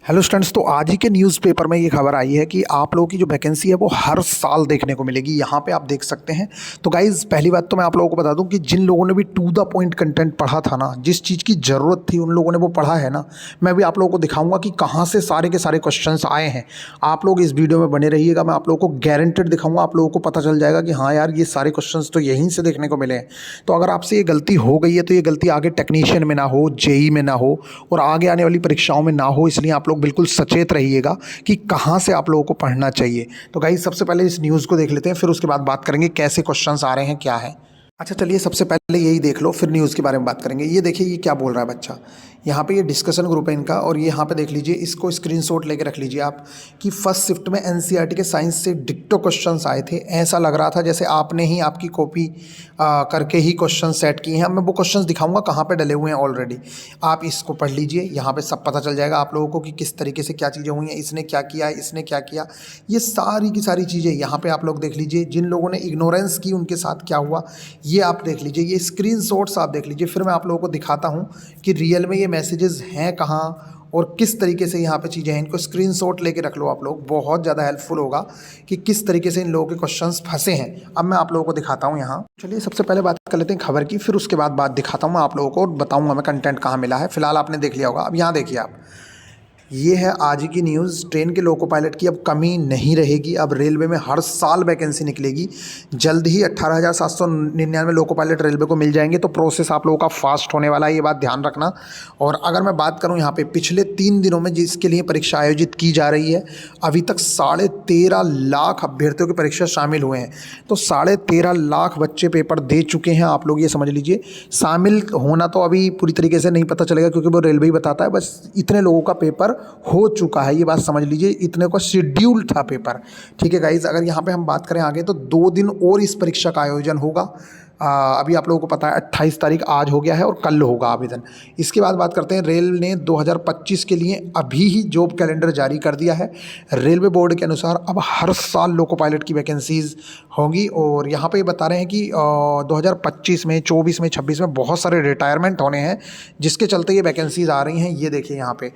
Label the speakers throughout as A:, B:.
A: Hello students. तो आज ही के न्यूज़पेपर में ये खबर आई है कि आप लोगों की जो वैकेंसी है वो हर साल देखने को मिलेगी। यहाँ पे आप देख सकते हैं। तो गाइज़ पहली बात तो मैं आप लोगों को बता दूं कि जिन लोगों ने भी टू द पॉइंट कंटेंट पढ़ा था ना, जिस चीज़ की ज़रूरत थी उन लोगों ने वो पढ़ा है ना। मैं भी आप लोगों को दिखाऊंगा कि कहाँ से सारे के सारे क्वेश्चंस आए हैं। आप लोग इस वीडियो में बने रहिएगा, मैं आप लोगों को गारंटेड दिखाऊंगा। आप लोगों को पता चल जाएगा कि हाँ यार, ये सारे क्वेश्चन तो यहीं से देखने को मिले हैं। तो अगर आपसे ये गलती हो गई है तो ये गलती आगे टेक्नीशियन में ना हो, जेई में ना हो और आगे आने वाली परीक्षाओं में ना हो। इसलिए आप लोग बिल्कुल सचेत रहिएगा कि कहाँ से आप लोगों को पढ़ना चाहिए। तो गाइस सबसे पहले इस न्यूज़ को देख लेते हैं, फिर उसके बाद बात करेंगे कैसे क्वेश्चंस आ रहे हैं, क्या है। अच्छा चलिए, सबसे पहले यही देख लो, फिर न्यूज़ के बारे में बात करेंगे। ये देखिए ये क्या बोल रहा है बच्चा। यहाँ पे ये डिस्कशन ग्रुप है इनका, और ये यहाँ पे देख लीजिए, इसको स्क्रीनशॉट लेके रख लीजिए आप कि फर्स्ट शिफ्ट में एनसीईआरटी के साइंस से डिक्टो क्वेश्चंस आए थे। ऐसा लग रहा था जैसे आपने ही आपकी कॉपी करके ही क्वेश्चन सेट किए हैं। मैं वो क्वेश्चंस दिखाऊंगा कहाँ पे डले हुए हैं ऑलरेडी। आप इसको पढ़ लीजिए, यहाँ पे सब पता चल जाएगा आप लोगों को कि किस तरीके से क्या चीज़ें हुई हैं, इसने क्या किया, इसने क्या किया। ये सारी की सारी चीज़ें यहाँ पे आप लोग देख लीजिए। जिन लोगों ने इग्नोरेंस की उनके साथ क्या हुआ ये आप देख लीजिए। ये स्क्रीनशॉट्स आप देख लीजिए। फिर मैं आप लोगों को दिखाता हूँ कि रियल में ये मैसेजेस हैं कहाँ और किस तरीके से यहाँ पे चीज़ें हैं। इनको स्क्रीनशॉट लेके रख लो आप लोग, बहुत ज़्यादा हेल्पफुल होगा कि किस तरीके से इन लोगों के क्वेश्चंस फंसे हैं। अब मैं आप लोगों को दिखाता हूँ यहाँ। चलिए सबसे पहले बात कर लेते हैं खबर की, फिर उसके बाद बात दिखाता हूँ मैं आप लोगों को और बताऊँगा मैं कंटेंट कहाँ मिला है। फिलहाल आपने देख लिया होगा। अब यहाँ देखिए आप, ये है आज की न्यूज़। ट्रेन के लोको पायलट की अब कमी नहीं रहेगी। अब रेलवे में हर साल वैकेंसी निकलेगी। जल्द ही 18,799 लोको पायलट रेलवे को मिल जाएंगे। तो प्रोसेस आप लोगों का फास्ट होने वाला है, ये बात ध्यान रखना। और अगर मैं बात करूं यहाँ पे पिछले 3 दिनों में जिसके लिए परीक्षा आयोजित की जा रही है, अभी तक 13.5 लाख अभ्यर्थियों की परीक्षा शामिल हुए हैं। तो 13.5 लाख बच्चे पेपर दे चुके हैं। आप लोग ये समझ लीजिए, शामिल होना तो अभी पूरी तरीके से नहीं पता चलेगा क्योंकि वो रेलवे ही बताता है। बस इतने लोगों का पेपर हो चुका है, ये बात समझ लीजिए। इतने का शेड्यूल था पेपर। ठीक है गाइज, अगर यहाँ पे हम बात करें आगे तो 2 दिन और इस परीक्षा का आयोजन होगा। अभी आप लोगों को पता है 28 तारीख आज हो गया है और कल होगा आवेदन। इसके बाद बात करते हैं, रेल ने 2025 के लिए अभी ही जॉब कैलेंडर जारी कर दिया है। रेलवे बोर्ड के अनुसार अब हर साल लोको पायलट की वैकेंसीज होंगी। और यहाँ पे बता रहे हैं कि 2025 में, 24 में, 26 में बहुत सारे रिटायरमेंट होने हैं, जिसके चलते ये वैकेंसीज आ रही हैं। ये देखिए यहाँ पे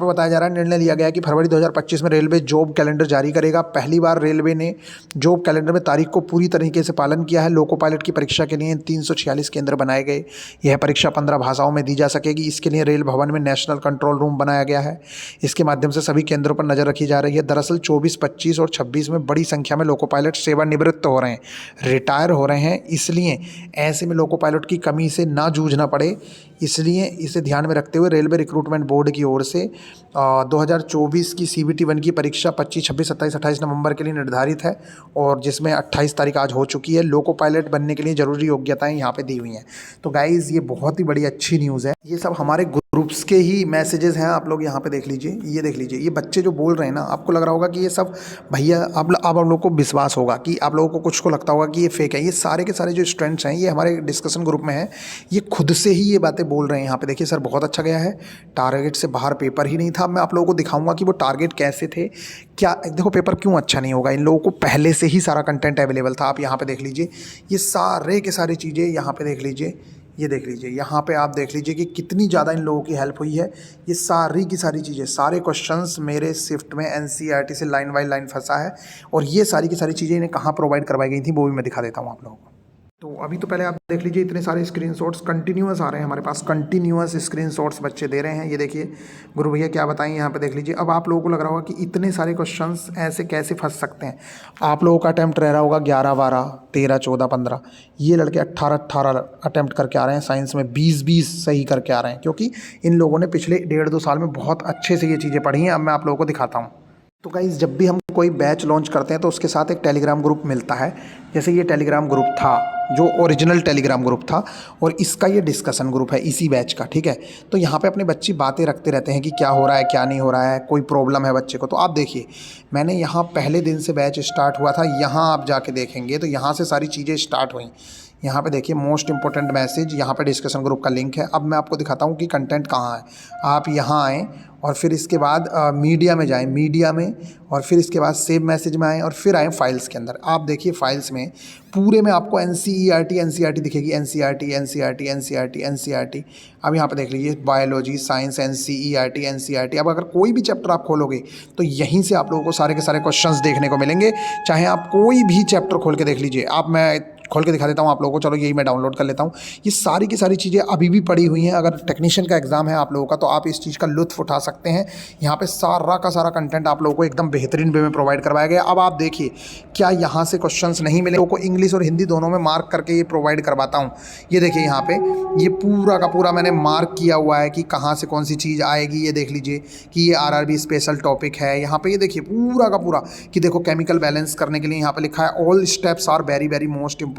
A: बताया जा रहा है, निर्णय लिया गया कि फरवरी 2025 में रेलवे जॉब कैलेंडर जारी करेगा। पहली बार रेलवे ने जॉब कैलेंडर में तारीख को पूरी तरीके से पालन किया है। लोको पायलट की परीक्षा के लिए 346 केंद्र बनाए गए। यह परीक्षा 15 भाषाओं में दी जा सकेगी। इसके लिए रेल भवन में नेशनल कंट्रोल रूम बनाया गया है। इसके माध्यम से सभी केंद्रों पर नजर रखी जा रही है। दरअसल 24, 25 और 26 में बड़ी संख्या में लोको पायलट सेवानिवृत्त हो रहे हैं, रिटायर हो रहे हैं। इसलिए ऐसे में लोको पायलट की कमी से ना जूझना पड़े, इसलिए इसे ध्यान में रखते हुए रेलवे रिक्रूटमेंट बोर्ड की ओर से 2024 की CBT 1 की परीक्षा 25, 26, 27, 28 नवंबर के लिए निर्धारित है, और जिसमें 28 तारीख आज हो चुकी है। लोको पायलट बनने के लिए ज़रूरी योग्यताएं यहाँ पे दी हुई हैं। तो गाइज़ ये बहुत ही बड़ी अच्छी न्यूज़ है। ये सब हमारे ग्रुप्स के ही मैसेजेस हैं। आप लोग यहाँ पे देख लीजिए, ये देख लीजिए। ये बच्चे जो बोल रहे हैं ना, आपको लग रहा होगा कि ये सब भैया, अब आप लोग को विश्वास होगा कि आप लोगों को कुछ को लगता होगा कि ये फेक है। ये सारे के सारे जो स्टूडेंट्स हैं, ये हमारे डिस्कशन ग्रुप में हैं, ये खुद से ही ये बातें बोल रहे हैं। यहाँ पे देखिए सर, बहुत अच्छा गया है, टारगेट से बाहर पेपर ही नहीं था। मैं आप लोगों को दिखाऊंगा कि वो टारगेट कैसे थे, क्या। देखो पेपर क्यों अच्छा नहीं होगा, इन लोगों को पहले से ही सारा कंटेंट अवेलेबल था। आप यहाँ पे देख लीजिए, ये सारे के सारी चीज़ें यहाँ पे देख लीजिए। ये देख लीजिए, यहाँ पे आप देख लीजिए कि कितनी ज़्यादा इन लोगों की हेल्प हुई है। ये सारी की सारी चीज़ें, सारे क्वेश्चंस मेरे शिफ्ट में एनसीईआरटी से लाइन बाय लाइन फंसा है, और ये सारी की सारी चीज़ें इन्हें कहाँ प्रोवाइड करवाई गई थी वो भी मैं दिखा देता हूँ आप लोगों को। तो अभी तो पहले आप देख लीजिए, इतने सारे स्क्रीनशॉट्स कंटिन्यूअस आ रहे हैं हमारे पास, कंटिन्यूअस स्क्रीनशॉट्स बच्चे दे रहे हैं। ये देखिए गुरु भैया क्या बताएं, यहाँ पे देख लीजिए। अब आप लोगों को लग रहा होगा कि इतने सारे क्वेश्चंस ऐसे कैसे फंस सकते हैं। आप लोगों का अटैम्प्ट रह रहा होगा 11, 12, 13, 14, 15। ये लड़के 18 अटैम्प्ट करके आ रहे हैं। साइंस में 20 सही करके आ रहे हैं, क्योंकि इन लोगों ने पिछले 1.5-2 साल में बहुत अच्छे से ये चीज़ें पढ़ी हैं। अब मैं आप लोगों को दिखाता हूँ। तो गाइज़, जब भी हम कोई बैच लॉन्च करते हैं तो उसके साथ एक टेलीग्राम ग्रुप मिलता है। जैसे ये टेलीग्राम ग्रुप था, जो ओरिजिनल टेलीग्राम ग्रुप था, और इसका ये डिस्कशन ग्रुप है इसी बैच का। ठीक है, तो यहाँ पे अपने बच्चे बातें रखते रहते हैं कि क्या हो रहा है, क्या नहीं हो रहा है, कोई प्रॉब्लम है बच्चे को। तो आप देखिए, मैंने यहाँ पहले दिन से बैच स्टार्ट हुआ था, यहाँ आप जाके देखेंगे तो यहाँ से सारी चीज़ें स्टार्ट हुई। यहाँ पे देखिए मोस्ट इंपॉर्टेंट मैसेज, यहाँ पे डिस्कशन ग्रुप का लिंक है। अब मैं आपको दिखाता हूँ कि कंटेंट कहाँ है। आप यहाँ आएँ और फिर इसके बाद मीडिया में जाएं, मीडिया में, और फिर इसके बाद सेव मैसेज में आएँ और फिर आएँ फाइल्स के अंदर। आप देखिए फाइल्स में पूरे में आपको एनसीईआरटी दिखेगी, एनसीईआरटी। अब यहाँ पे देख लीजिए बायोलॉजी, साइंस, एनसीईआरटी। अब अगर कोई भी चैप्टर आप खोलोगे तो यहीं से आप लोगों को सारे के सारे क्वेश्चंस देखने को मिलेंगे। चाहे आप कोई भी चैप्टर खोल के देख लीजिए। आप, मैं खोल के दिखा देता हूँ आप लोगों को, चलो यही मैं डाउनलोड कर लेता हूँ। ये सारी की सारी चीज़ें अभी भी पड़ी हुई हैं। अगर टेक्नीशियन का एग्ज़ाम है आप लोगों का तो आप इस चीज़ का लुत्फ़ उठा सकते हैं। यहाँ पे सारा का सारा कंटेंट आप लोगों को एकदम बेहतरीन वे में प्रोवाइड करवाया गया। अब आप देखिए क्या यहाँ से क्वेश्चंस नहीं मिले, लोगों को इंग्लिश और हिंदी दोनों में मार्क करके ये प्रोवाइड करवाता हूँ। ये देखिए यहाँ पे ये पूरा का पूरा मैंने मार्क किया हुआ है कि कहाँ से कौन सी चीज़ आएगी। ये देख लीजिए कि ये आरआरबी स्पेशल टॉपिक है। यहाँ पे ये देखिए पूरा का पूरा कि देखो केमिकल बैलेंस करने के लिए यहाँ पे लिखा है all steps are very very most important.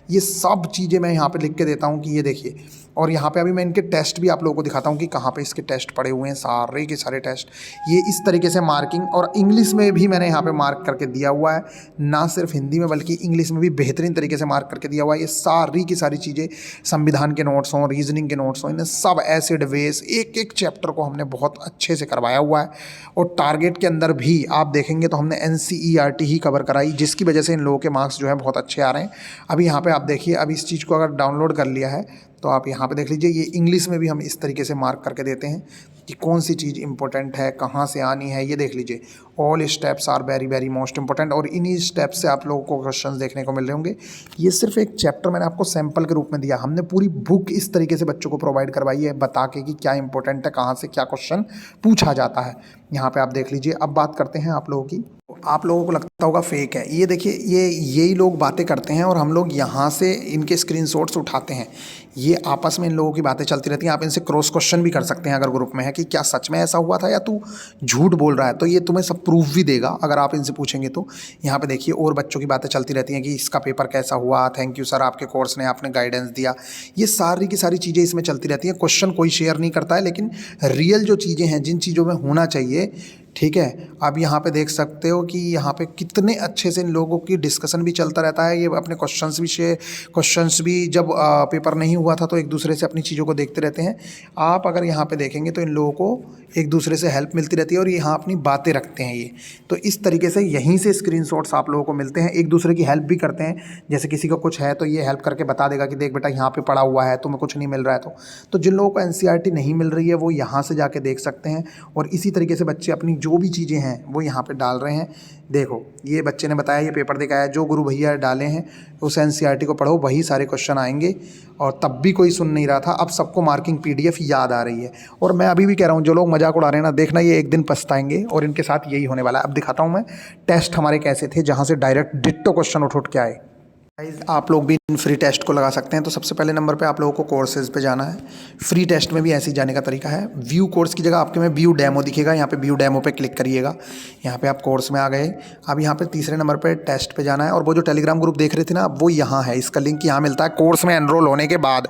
A: ये सब चीज़ें मैं यहाँ पे लिख के देता हूँ कि ये देखिए। और यहाँ पे अभी मैं इनके टेस्ट भी आप लोगों को दिखाता हूँ कि कहाँ पे इसके टेस्ट पड़े हुए हैं, सारे के सारे टेस्ट। ये इस तरीके से मार्किंग, और इंग्लिश में भी मैंने यहाँ पे मार्क करके दिया हुआ है, ना सिर्फ हिंदी में बल्कि इंग्लिश में भी बेहतरीन तरीके से मार्क करके दिया हुआ है। ये सारी की सारी चीज़ें, संविधान के नोट्स हों, रीजनिंग के नोट्स हों, इन्हें सब एसिड बेस एक एक चैप्टर को हमने बहुत अच्छे से करवाया हुआ है। और टारगेट के अंदर भी आप देखेंगे तो हमने एनसीईआरटी ही कवर कराई, जिसकी वजह से इन लोगों के मार्क्स जो है बहुत अच्छे आ रहे हैं। अभी यहाँ पे आप देखिए, अब इस चीज़ को अगर डाउनलोड कर लिया है तो आप यहाँ पे देख लीजिए, ये इंग्लिश में भी हम इस तरीके से मार्क करके देते हैं कि कौन सी चीज़ इंपॉर्टेंट है, कहाँ से आनी है। ये देख लीजिए all steps are very very most important, और इन्हीं स्टेप्स से आप लोगों को क्वेश्चंस देखने को मिल रहे होंगे। ये सिर्फ एक चैप्टर मैंने आपको सैंपल के रूप में दिया, हमने पूरी बुक इस तरीके से बच्चों को प्रोवाइड करवाई है, बता के कि क्या इंपॉर्टेंट है, कहाँ से क्या क्वेश्चन पूछा जाता है। यहाँ पे आप देख लीजिए। अब बात करते हैं आप लोगों की। आप लोगों को लगता होगा फेक है, ये देखिए यही लोग बातें करते हैं और हम लोग यहाँ से इनके स्क्रीनशॉट्स उठाते हैं। ये आपस में इन लोगों की बातें चलती रहती हैं। आप इनसे क्रॉस क्वेश्चन भी कर सकते हैं अगर ग्रुप में है कि क्या सच में ऐसा हुआ था या तू झूठ बोल रहा है, तो ये तुम्हें सब प्रूफ भी देगा अगर आप इनसे पूछेंगे तो। यहाँ पे देखिए और बच्चों की बातें चलती रहती हैं कि इसका पेपर कैसा हुआ, थैंक यू सर आपके कोर्स ने आपने गाइडेंस दिया। ये सारी की सारी चीज़ें इसमें चलती रहती हैं। क्वेश्चन कोई शेयर नहीं करता है, लेकिन रियल जो चीज़ें हैं, जिन चीज़ों में होना चाहिए, ठीक है। आप यहाँ पे देख सकते हो कि यहाँ पे कितने अच्छे से इन लोगों की डिस्कशन भी चलता रहता है। ये अपने क्वेश्चंस भी जब पेपर नहीं हुआ था तो एक दूसरे से अपनी चीज़ों को देखते रहते हैं। आप अगर यहाँ पे देखेंगे तो इन लोगों को एक दूसरे से हेल्प मिलती रहती है और यहाँ अपनी बातें रखते हैं ये। तो इस तरीके से यहीं से स्क्रीनशॉट्स आप लोगों को मिलते हैं, एक दूसरे की हेल्प भी करते हैं। जैसे किसी को कुछ है तो ये हेल्प करके बता देगा कि देख बेटा यहाँ पे पड़ा हुआ है, तुम्हें कुछ नहीं मिल रहा है तो जिन लोगों को एनसीईआरटी नहीं मिल रही है वो यहाँ से जाके देख सकते हैं। और इसी तरीके से बच्चे अपनी जो भी चीज़ें हैं वो यहाँ पे डाल रहे हैं। देखो ये बच्चे ने बताया, ये पेपर दिखाया, जो गुरु भैया डाले हैं उस एनसीईआरटी को पढ़ो, वही सारे क्वेश्चन आएंगे। और तब भी कोई सुन नहीं रहा था, अब सबको मार्किंग पीडीएफ याद आ रही है। और मैं अभी भी कह रहा हूँ, जो लोग मजाक उड़ा रहे हैं ना, देखना ये एक दिन पछताएंगे और इनके साथ यही होने वाला है। अब दिखाता हूँ मैं टेस्ट हमारे कैसे थे, जहाँ से डायरेक्ट डिट्टो क्वेश्चन उठ के आए। आप लोग भी इन फ्री टेस्ट को लगा सकते हैं। तो सबसे पहले नंबर पे आप लोगों को कोर्सेज पे जाना है। फ्री टेस्ट में भी ऐसे ही जाने का तरीका है। व्यू कोर्स की जगह आपके में व्यू डेमो दिखेगा, यहाँ पे व्यू डेमो पे क्लिक करिएगा। यहाँ पे आप कोर्स में आ गए। अब यहाँ पे तीसरे नंबर पे टेस्ट पे जाना है, और वो जो टेलीग्राम ग्रुप देख रहे थे ना, वो यहाँ है। इसका लिंक यहाँ मिलता है कोर्स में एनरोल होने के बाद।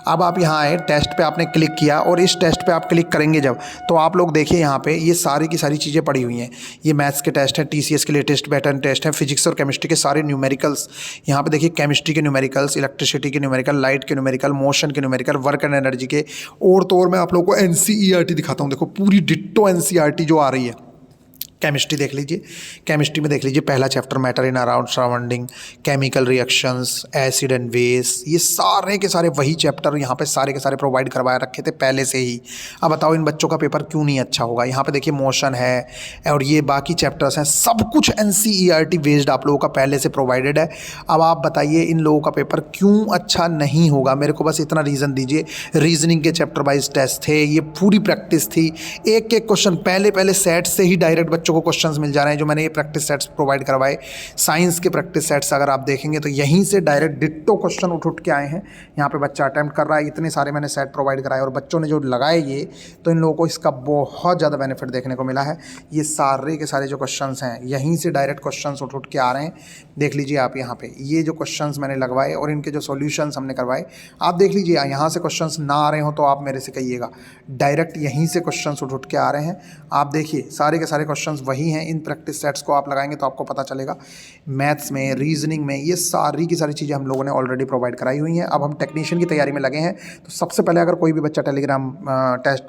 A: अब आप यहाँ आए, टेस्ट पे आपने क्लिक किया, और इस टेस्ट पे आप क्लिक करेंगे जब, तो आप लोग देखिए यहाँ पे ये सारी की सारी चीज़ें पड़ी हुई हैं। ये मैथ्स के टेस्ट हैं, TCS के लेटेस्ट पैटर्न टेस्ट है, फिजिक्स और केमिस्ट्री के सारे न्यूमेरिकल्स। यहाँ पे देखिए केमिस्ट्री के न्यूमेरिकल्स, इलेक्ट्रिसिटी के न्यूमेरिकल, लाइट के न्यूमेरिकल, मोशन के न्यूमेरिकल, वर्क एंड एनर्जी के। और तो और मैं आप लोगों को एनसीईआरटी दिखाता हूँ। देखो पूरी डिट्टो एनसीईआरटी जो आ रही है। केमिस्ट्री देख लीजिए, केमिस्ट्री में देख लीजिए पहला chapter matter in around surrounding, chemical reactions, acid and base, ये सारे के सारे वही चैप्टर यहाँ पे सारे के सारे प्रोवाइड करवाए रखे थे पहले से ही। अब बताओ इन बच्चों का पेपर क्यों नहीं अच्छा होगा। यहाँ पे देखिए मोशन है और ये बाकी चैप्टर्स हैं, सब कुछ एनसीईआरटी बेस्ड आप लोगों का पहले से प्रोवाइडेड है। अब आप बताइए इन लोगों का पेपर क्यों अच्छा नहीं होगा। मेरे को बस इतना रीज़न दीजिए। रीजनिंग के चैप्टर वाइज टेस्ट थे, ये पूरी प्रैक्टिस थी, एक एक क्वेश्चन पहले सेट से ही डायरेक्ट बच्चों को क्वेश्चंस मिल जा रहे हैं, जो मैंने ये प्रैक्टिस सेट्स प्रोवाइड करवाए। साइंस के प्रैक्टिस सेट्स अगर आप देखेंगे तो यहीं से डायरेक्ट डिट्टो क्वेश्चन उठ के आए हैं। यहाँ पे बच्चा अटेम्प्ट कर रहा है, इतने सारे मैंने सेट प्रोवाइड कराए और बच्चों ने जो लगाए ये, तो इन लोगों को इसका बहुत ज़्यादा बेनिफिट देखने को मिला है। ये सारे के सारे जो क्वेश्चंस हैं यहीं से डायरेक्ट क्वेश्चंस उठ के आ रहे हैं। देख लीजिए आप यहाँ पे ये जो क्वेश्चंस मैंने लगवाए और इनके जो सॉल्यूशंस हमने करवाए, आप देख लीजिए। यहाँ से क्वेश्चंस ना आ रहे हो तो आप मेरे से कहिएगा, डायरेक्ट यहीं से क्वेश्चंस उठ के आ रहे हैं। आप देखिए सारे के सारे क्वेश्चंस वही हैं। इन प्रैक्टिस सेट्स को आप लगाएंगे तो आपको पता चलेगा। मैथ्स में, रीजनिंग में, ये सारी की सारी चीज़ें हम लोगों ने ऑलरेडी प्रोवाइड कराई हुई हैं। अब हम टेक्नीशियन की तैयारी में लगे हैं। तो सबसे पहले अगर कोई भी बच्चा टेलीग्राम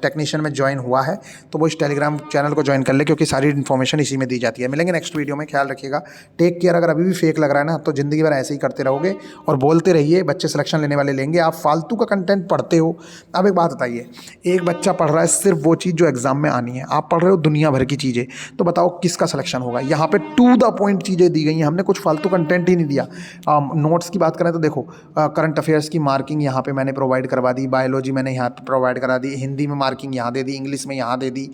A: टेक्नीशियन में ज्वाइन हुआ है तो वो इस टेलीग्राम चैनल को ज्वाइन कर ले, क्योंकि सारी इन्फॉर्मेशन इसी में दी जाती है। मिलेंगे नेक्स्ट वीडियो में, ख्याल रखिएगा, टेक केयर। अगर अभी भी फेक लग रहा है ना तो ज़िंदगी भर ऐसे ही करते रहोगे और बोलते रहिए बच्चे सिलेक्शन लेने वाले लेंगे, आप फालतू का कंटेंट पढ़ते हो। अब एक बात बताइए, एक बच्चा पढ़ रहा है सिर्फ वो चीज़ जो एग्जाम में आनी है, आप पढ़ रहे हो दुनिया भर की चीज़ें, तो बताओ किसका सिलेक्शन होगा। यहाँ पे टू द पॉइंट चीज़ें दी गई हैं, हमने कुछ फालतू कंटेंट ही नहीं दिया। नोट्स की बात करें तो देखो, करंट अफेयर्स की मार्किंग यहाँ पे मैंने प्रोवाइड करवा दी, बायोलॉजी मैंने यहाँ पे प्रोवाइड करा दी, हिंदी में मार्किंग यहाँ दे दी, इंग्लिश में यहाँ दे दी,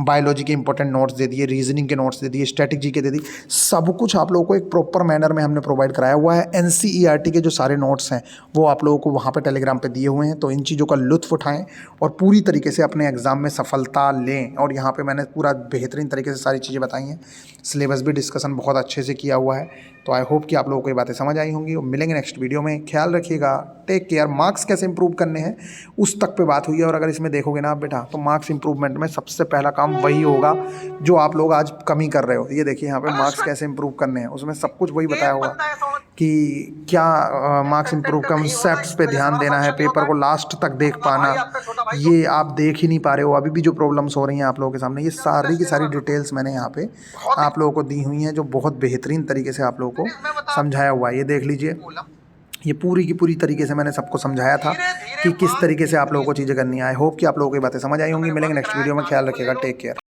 A: बायोलॉजी के इंपॉर्टेंट नोट्स दे दिए, रीजनिंग के नोट्स दे दिए, स्ट्रेटेजी के दे दी। सब कुछ आप लोगों को एक प्रॉपर मैनर में हमने प्रोवाइड कराया हुआ है। NCERT के जो सारे नोट्स हैं वो आप लोगों को वहाँ पे टेलीग्राम पे दिए हुए हैं। तो इन चीज़ों का लुत्फ़ उठाएं और पूरी तरीके से अपने एग्ज़ाम में सफलता लें। और यहाँ पे मैंने पूरा बेहतरीन तरीके से सारी चीज़ें बताई हैं, सिलेबस भी डिस्कशन बहुत अच्छे से किया हुआ है। तो आई होप कि आप लोगों को ये बातें समझ आई होंगी। और मिलेंगे नेक्स्ट वीडियो में, ख्याल रखिएगा, टेक केयर। मार्क्स कैसे इंप्रूव करने हैं उस तक पे बात हुई है। और अगर इसमें देखोगे ना आप बेटा, तो मार्क्स इंप्रूवमेंट में सबसे पहला काम वही होगा जो आप लोग आज कमी कर रहे हो। ये देखिए यहाँ पे मार्क्स कैसे इंप्रूव करने हैं, उसमें सब कुछ वही बताया हुआ कि क्या मार्क्स इंप्रूव कंसेप्ट्स पे ध्यान देना है, पेपर को लास्ट तक देख पाना, ये आप देख ही नहीं पा रहे हो। अभी भी जो प्रॉब्लम्स हो रही हैं आप लोगों के सामने, ये सारी की सारी डिटेल्स मैंने यहाँ पे आप लोगों को दी हुई हैं, जो बहुत बेहतरीन तरीके से आप लोगों को समझाया हुआ है। ये देख लीजिए, ये पूरी की पूरी तरीके से मैंने सबको समझाया था कि किस तरीके से आप लोगों को चीज़ें करनी है। आई होप कि आप लोगों को ये बातें समझ आई होंगी। मिलेंगे नेक्स्ट वीडियो में, ख्याल रखिएगा, टेक केयर।